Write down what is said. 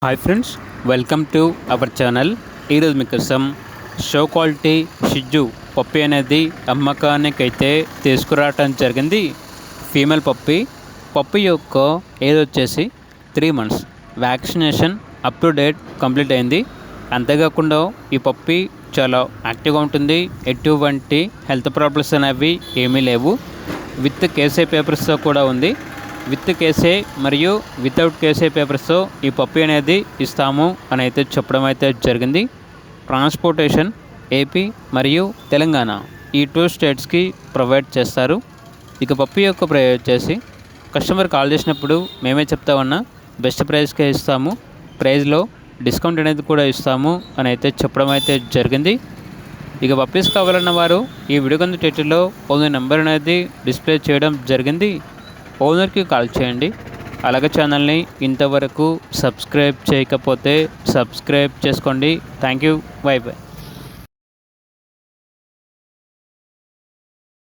Hi friends, welcome to our channel. ఈరోజు మీకోసం show quality షిజ్జు పప్పి అనేది అమ్మకానికైతే తీసుకురావటం జరిగింది. ఫీమేల్ పప్పి యొక్క ఏజ్ వచ్చేసి 3 months. Vaccination up to date complete అయింది. అంతేకాకుండా ఈ పప్పి చాలా యాక్టివ్గా ఉంటుంది. ఎటువంటి హెల్త్ ప్రాబ్లమ్స్ అనేవి ఏమీ లేవు. విత్ కేసే పేపర్స్తో కూడా ఉంది. విత్ కేసే మరియు వితౌట్ కేసే పేపర్స్తో ఈ పప్పి అనేది ఇస్తాము అని అయితే చెప్పడం అయితే జరిగింది. ట్రాన్స్పోర్టేషన్ ఏపీ మరియు తెలంగాణ ఈ 2 స్టేట్స్కి ప్రొవైడ్ చేస్తారు. ఇక పప్పి యొక్క ప్రైస్ వచ్చేసి కస్టమర్ కాల్ చేసినప్పుడు మేమే చెప్తా ఉన్నా బెస్ట్ ప్రైస్కే ఇస్తాము, ప్రైస్లో డిస్కౌంట్ అనేది కూడా ఇస్తాము అని అయితే చెప్పడం అయితే జరిగింది. ఇక పప్పీస్ కావాలన్న వారు ఈ వీడియో కింద టైటిల్లో ఓనర్ నెంబర్ అనేది డిస్ప్లే చేయడం జరిగింది. ఓనర్కి కాల్ చేయండి. అలాగే ఛానల్ని ఇంతవరకు సబ్స్క్రైబ్ చేయకపోతే సబ్స్క్రైబ్ చేసుకోండి. Thank you. By by.